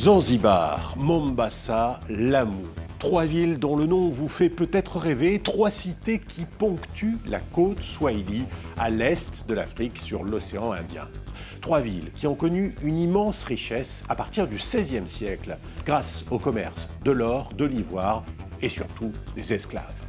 Zanzibar, Mombasa, Lamu. Trois villes dont le nom vous fait peut-être rêver, trois cités qui ponctuent la côte Swahili à l'est de l'Afrique sur l'océan Indien. Trois villes qui ont connu une immense richesse à partir du XVIe siècle grâce au commerce de l'or, de l'ivoire et surtout des esclaves.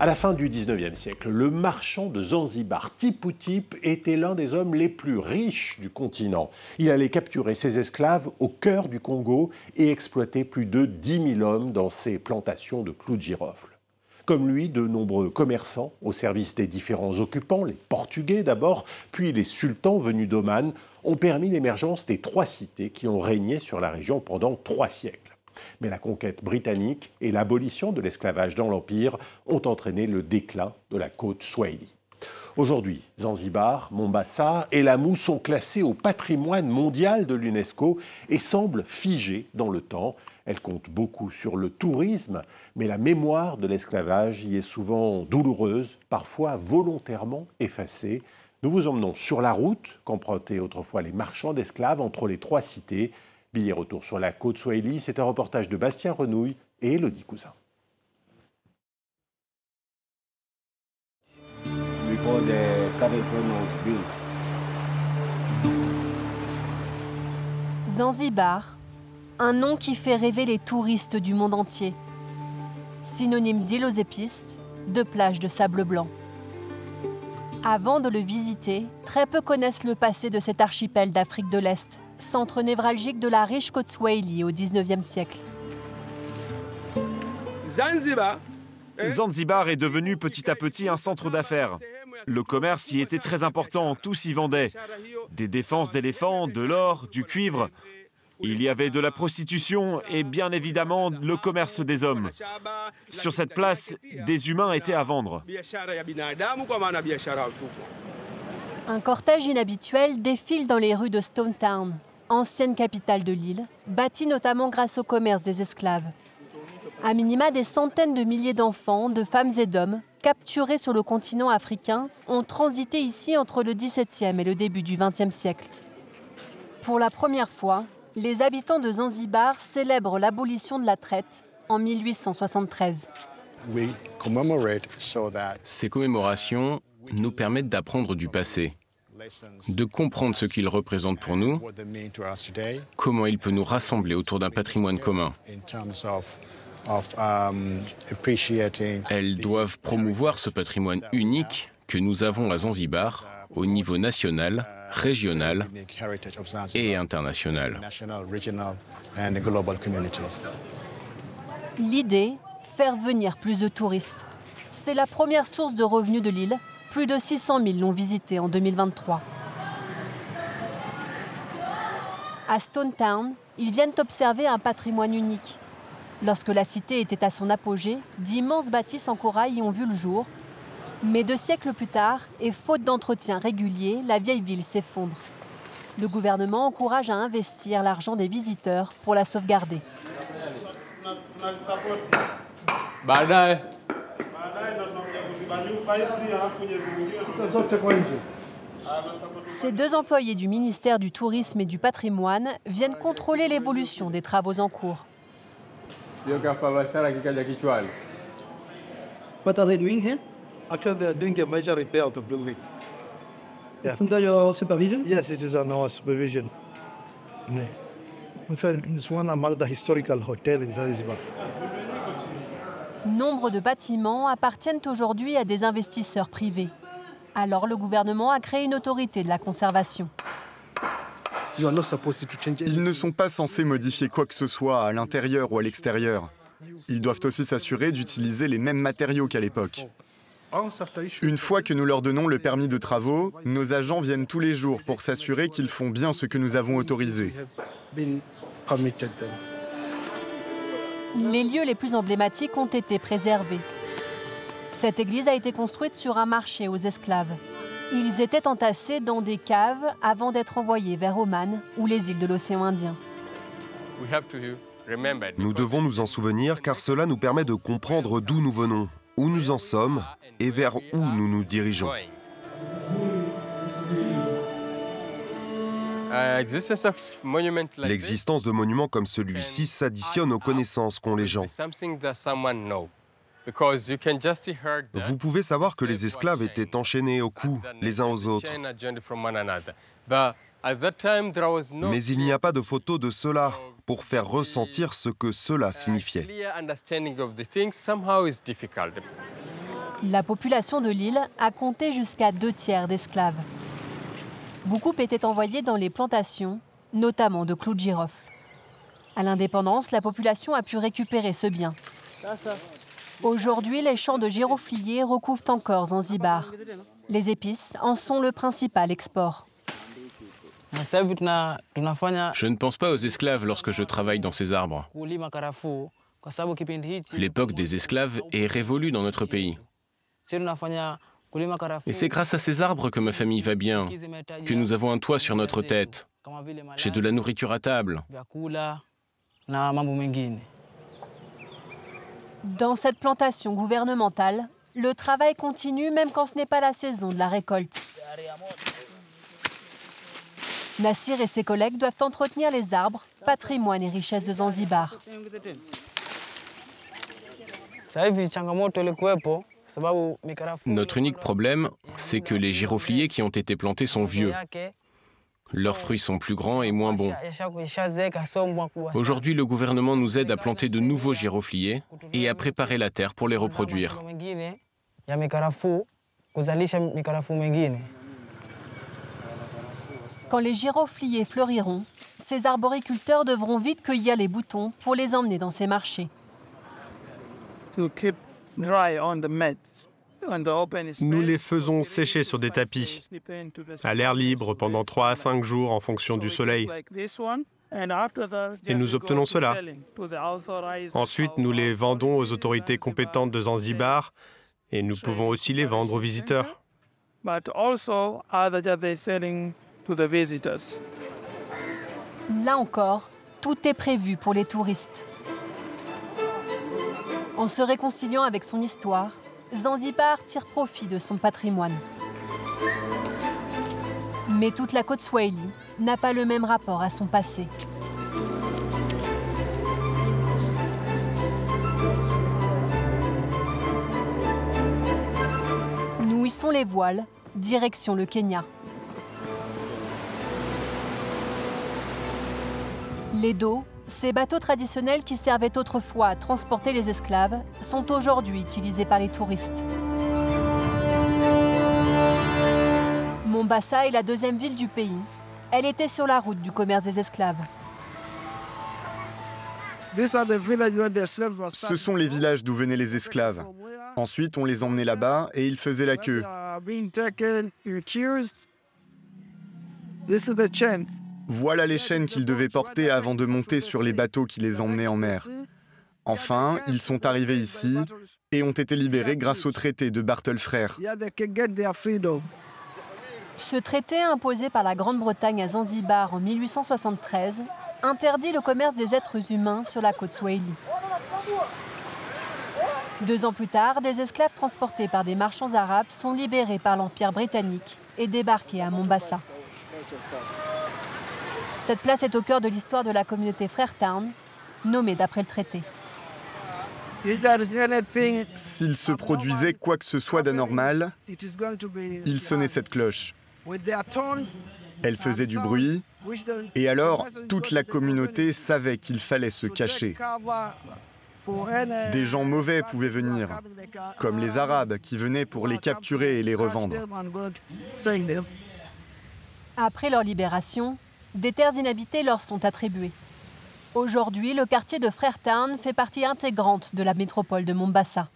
À la fin du XIXe siècle, le marchand de Zanzibar, Tipu Tip, était l'un des hommes les plus riches du continent. Il allait capturer ses esclaves au cœur du Congo et exploiter plus de 10 000 hommes dans ses plantations de clous de girofle. Comme lui, de nombreux commerçants au service des différents occupants, les Portugais d'abord, puis les sultans venus d'Oman, ont permis l'émergence des trois cités qui ont régné sur la région pendant 3 siècles. Mais la conquête britannique et l'abolition de l'esclavage dans l'Empire ont entraîné le déclin de la côte Swahili. Aujourd'hui, Zanzibar, Mombasa et Lamu sont classés au patrimoine mondial de l'UNESCO et semblent figées dans le temps. Elles comptent beaucoup sur le tourisme, mais la mémoire de l'esclavage y est souvent douloureuse, parfois volontairement effacée. Nous vous emmenons sur la route qu'empruntaient autrefois les marchands d'esclaves entre les trois cités. Billet retour sur la côte Swahili, c'est un reportage de Bastien Renouille et Elodie Cousin. Zanzibar, un nom qui fait rêver les touristes du monde entier. Synonyme d'île aux épices, de plages de sable blanc. Avant de le visiter, très peu connaissent le passé de cet archipel d'Afrique de l'Est, centre névralgique de la riche côte Swahili au XIXe siècle. Zanzibar est devenu petit à petit un centre d'affaires. Le commerce y était très important, tous y vendaient. Des défenses d'éléphants, de l'or, du cuivre. Il y avait de la prostitution et bien évidemment le commerce des hommes. Sur cette place, des humains étaient à vendre. Un cortège inhabituel défile dans les rues de Stone Town, ancienne capitale de l'île, bâtie notamment grâce au commerce des esclaves. À minima, des centaines de milliers d'enfants, de femmes et d'hommes, capturés sur le continent africain, ont transité ici entre le XVIIe et le début du XXe siècle. Pour la première fois, les habitants de Zanzibar célèbrent l'abolition de la traite en 1873. Ces commémorations nous permettent d'apprendre du passé, de comprendre ce qu'il représente pour nous, comment il peut nous rassembler autour d'un patrimoine commun. Elles doivent promouvoir ce patrimoine unique que nous avons à Zanzibar au niveau national, régional et international. L'idée, faire venir plus de touristes. C'est la première source de revenus de l'île. Plus de 600 000 l'ont visité en 2023. À Stone Town, ils viennent observer un patrimoine unique. Lorsque la cité était à son apogée, d'immenses bâtisses en corail y ont vu le jour. Mais 2 siècles plus tard, et faute d'entretien régulier, la vieille ville s'effondre. Le gouvernement encourage à investir l'argent des visiteurs pour la sauvegarder. Ces 2 employés du ministère du Tourisme et du Patrimoine viennent contrôler l'évolution des travaux en cours. What are they doing here? Actually, they are doing a major repair of the building. Yeah. It's under your supervision? Yes, it is under our supervision. In fact, it's one among the historical hotels in Zanzibar. Nombre de bâtiments appartiennent aujourd'hui à des investisseurs privés. Alors le gouvernement a créé une autorité de la conservation. Ils ne sont pas censés modifier quoi que ce soit à l'intérieur ou à l'extérieur. Ils doivent aussi s'assurer d'utiliser les mêmes matériaux qu'à l'époque. Une fois que nous leur donnons le permis de travaux, nos agents viennent tous les jours pour s'assurer qu'ils font bien ce que nous avons autorisé. Les lieux les plus emblématiques ont été préservés. Cette église a été construite sur un marché aux esclaves. Ils étaient entassés dans des caves avant d'être envoyés vers Oman ou les îles de l'océan Indien. Nous devons nous en souvenir car cela nous permet de comprendre d'où nous venons, où nous en sommes et vers où nous nous dirigeons. L'existence de monuments comme celui-ci s'additionne aux connaissances qu'ont les gens. Vous pouvez savoir que les esclaves étaient enchaînés au cou les uns aux autres. Mais il n'y a pas de photo de cela pour faire ressentir ce que cela signifiait. La population de l'île a compté jusqu'à 2/3 d'esclaves. Beaucoup étaient envoyés dans les plantations, notamment de clous de girofle. À l'indépendance, la population a pu récupérer ce bien. Aujourd'hui, les champs de girofliers recouvrent encore Zanzibar. Les épices en sont le principal export. Je ne pense pas aux esclaves lorsque je travaille dans ces arbres. L'époque des esclaves est révolue dans notre pays. Et c'est grâce à ces arbres que ma famille va bien, que nous avons un toit sur notre tête. J'ai de la nourriture à table. Dans cette plantation gouvernementale, le travail continue même quand ce n'est pas la saison de la récolte. Nassir et ses collègues doivent entretenir les arbres, patrimoine et richesse de Zanzibar. Notre unique problème, c'est que les girofliers qui ont été plantés sont vieux. Leurs fruits sont plus grands et moins bons. Aujourd'hui, le gouvernement nous aide à planter de nouveaux girofliers et à préparer la terre pour les reproduire. Quand les girofliers fleuriront, ces arboriculteurs devront vite cueillir les boutons pour les emmener dans ces marchés. Nous les faisons sécher sur des tapis, à l'air libre pendant 3 à 5 jours en fonction du soleil. Et nous obtenons cela. Ensuite, nous les vendons aux autorités compétentes de Zanzibar et nous pouvons aussi les vendre aux visiteurs. Là encore, tout est prévu pour les touristes. En se réconciliant avec son histoire, Zanzibar tire profit de son patrimoine. Mais toute la côte Swahili n'a pas le même rapport à son passé. Nous hissons les voiles, direction le Kenya. Les dos, ces bateaux traditionnels qui servaient autrefois à transporter les esclaves, sont aujourd'hui utilisés par les touristes. Mombasa est la deuxième ville du pays. Elle était sur la route du commerce des esclaves. Ce sont les villages d'où venaient les esclaves. Ensuite, on les emmenait là-bas et ils faisaient la queue. Voilà les chaînes qu'ils devaient porter avant de monter sur les bateaux qui les emmenaient en mer. Enfin, ils sont arrivés ici et ont été libérés grâce au traité de Bartle Frères. Ce traité imposé par la Grande-Bretagne à Zanzibar en 1873 interdit le commerce des êtres humains sur la côte Swahili. 2 ans plus tard, des esclaves transportés par des marchands arabes sont libérés par l'Empire britannique et débarqués à Mombasa. Cette place est au cœur de l'histoire de la communauté Freetown, nommée d'après le traité. S'il se produisait quoi que ce soit d'anormal, il sonnait cette cloche. Elle faisait du bruit, et alors toute la communauté savait qu'il fallait se cacher. Des gens mauvais pouvaient venir, comme les Arabes qui venaient pour les capturer et les revendre. Après leur libération, des terres inhabitées leur sont attribuées. Aujourd'hui, le quartier de Freetown fait partie intégrante de la métropole de Mombasa.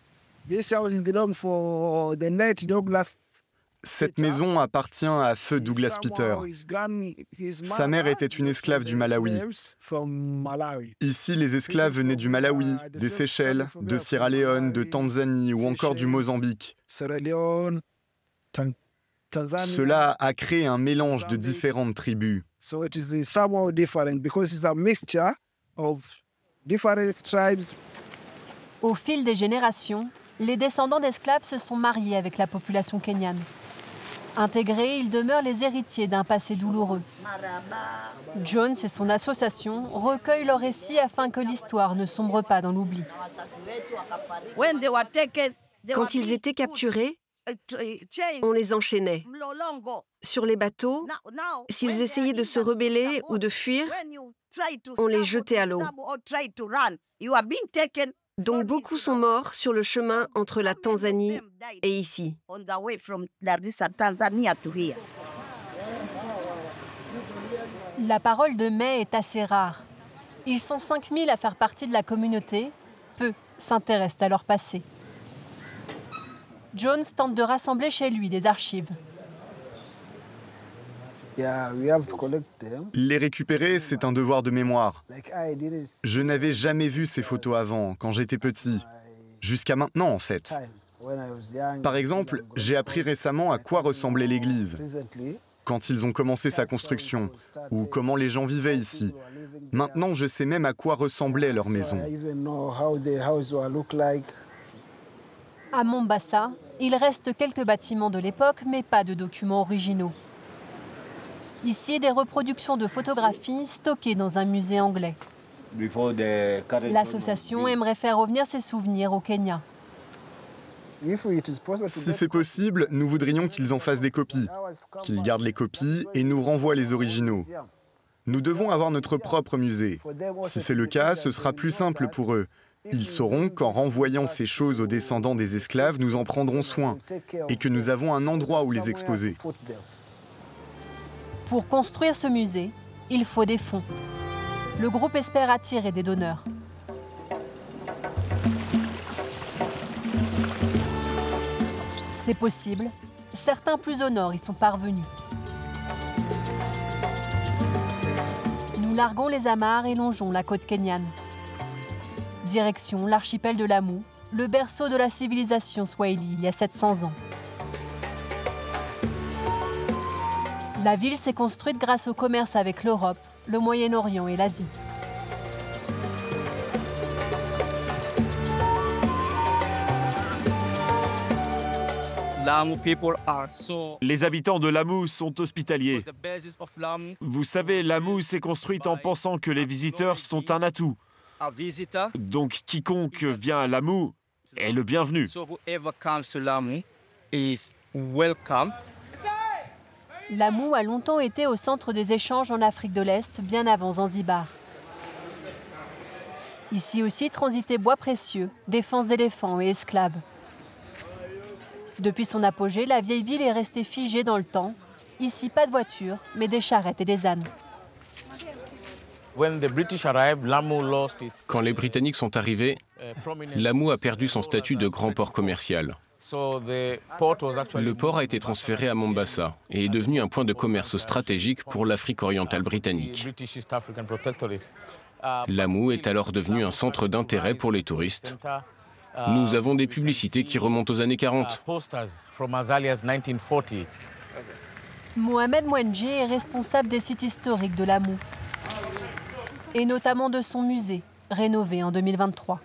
Cette maison appartient à Feu Douglas Peter. Sa mère était une esclave du Malawi. Ici, les esclaves venaient du Malawi, des Seychelles, de Sierra Leone, de Tanzanie ou encore du Mozambique. Cela a créé un mélange de différentes tribus. Au fil des générations, les descendants d'esclaves se sont mariés avec la population kenyane. Intégrés, ils demeurent les héritiers d'un passé douloureux. Jones et son association recueillent leurs récits afin que l'histoire ne sombre pas dans l'oubli. Quand ils étaient capturés, on les enchaînait. Sur les bateaux, s'ils essayaient de se rebeller ou de fuir, on les jetait à l'eau. Donc beaucoup sont morts sur le chemin entre la Tanzanie et ici. La parole de May est assez rare. Ils sont 5000 à faire partie de la communauté. Peu s'intéressent à leur passé. Jones tente de rassembler chez lui des archives. Les récupérer, c'est un devoir de mémoire. Je n'avais jamais vu ces photos avant, quand j'étais petit. Jusqu'à maintenant, en fait. Par exemple, j'ai appris récemment à quoi ressemblait l'église, quand ils ont commencé sa construction, ou comment les gens vivaient ici. Maintenant, je sais même à quoi ressemblait leur maison. À Mombasa, il reste quelques bâtiments de l'époque, mais pas de documents originaux. Ici, des reproductions de photographies stockées dans un musée anglais. L'association aimerait faire revenir ces souvenirs au Kenya. Si c'est possible, nous voudrions qu'ils en fassent des copies, qu'ils gardent les copies et nous renvoient les originaux. Nous devons avoir notre propre musée. Si c'est le cas, ce sera plus simple pour eux. Ils sauront qu'en renvoyant ces choses aux descendants des esclaves, nous en prendrons soin et que nous avons un endroit où les exposer. Pour construire ce musée, il faut des fonds. Le groupe espère attirer des donneurs. C'est possible. Certains plus au nord y sont parvenus. Nous larguons les amarres et longeons la côte kenyane. Direction l'archipel de Lamu, le berceau de la civilisation swahili il y a 700 ans. La ville s'est construite grâce au commerce avec l'Europe, le Moyen-Orient et l'Asie. Les habitants de Lamu sont hospitaliers. Vous savez, Lamu s'est construite en pensant que les visiteurs sont un atout. Donc quiconque vient à Lamu est le bienvenu. Lamu a longtemps été au centre des échanges en Afrique de l'Est, bien avant Zanzibar. Ici aussi transitaient bois précieux, défense d'éléphants et esclaves. Depuis son apogée, la vieille ville est restée figée dans le temps. Ici, pas de voitures, mais des charrettes et des ânes. Quand les Britanniques sont arrivés, Lamu a perdu son statut de grand port commercial. Le port a été transféré à Mombasa et est devenu un point de commerce stratégique pour l'Afrique orientale britannique. Lamu est alors devenu un centre d'intérêt pour les touristes. Nous avons des publicités qui remontent aux années 40. Mohamed Mwenje est responsable des sites historiques de Lamu, et notamment de son musée, rénové en 2023.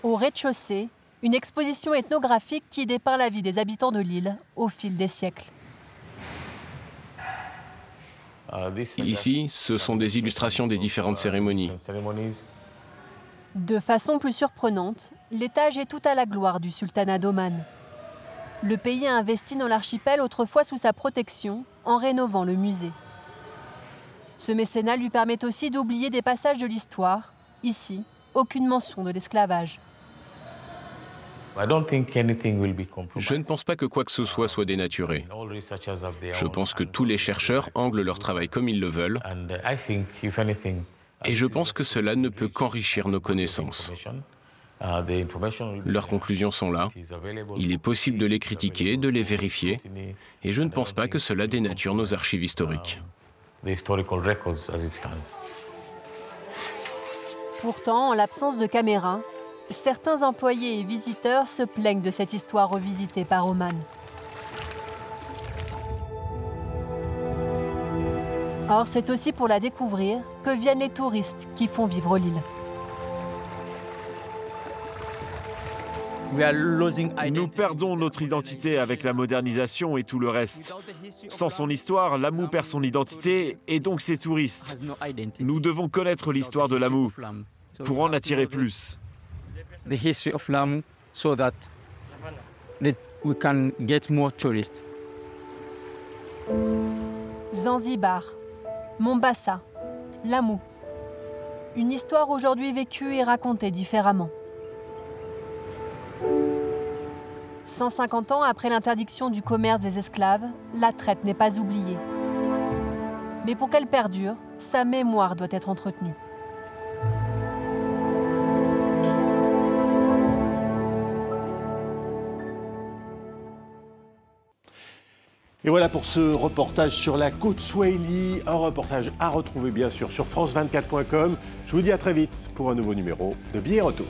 Au rez-de-chaussée, une exposition ethnographique qui dépeint la vie des habitants de l'île au fil des siècles. Ici, ce sont des illustrations des différentes cérémonies. De façon plus surprenante, l'étage est tout à la gloire du sultanat d'Oman. Le pays a investi dans l'archipel autrefois sous sa protection en rénovant le musée. Ce mécénat lui permet aussi d'oublier des passages de l'histoire. Ici, aucune mention de l'esclavage. Je ne pense pas que quoi que ce soit dénaturé. Je pense que tous les chercheurs anglent leur travail comme ils le veulent. Et je pense que cela ne peut qu'enrichir nos connaissances. Leurs conclusions sont là. Il est possible de les critiquer, de les vérifier. Et je ne pense pas que cela dénature nos archives historiques. Pourtant, en l'absence de caméras, certains employés et visiteurs se plaignent de cette histoire revisitée par Oman. Or, c'est aussi pour la découvrir que viennent les touristes qui font vivre l'île. Nous perdons notre identité avec la modernisation et tout le reste. Sans son histoire, Lamu perd son identité et donc ses touristes. Nous devons connaître l'histoire de Lamu pour en attirer plus. Zanzibar, Mombasa, Lamu. Une histoire aujourd'hui vécue et racontée différemment. 150 ans après l'interdiction du commerce des esclaves, la traite n'est pas oubliée. Mais pour qu'elle perdure, sa mémoire doit être entretenue. Et voilà pour ce reportage sur la côte Swahili, un reportage à retrouver bien sûr sur france24.com. Je vous dis à très vite pour un nouveau numéro de Billets Retour.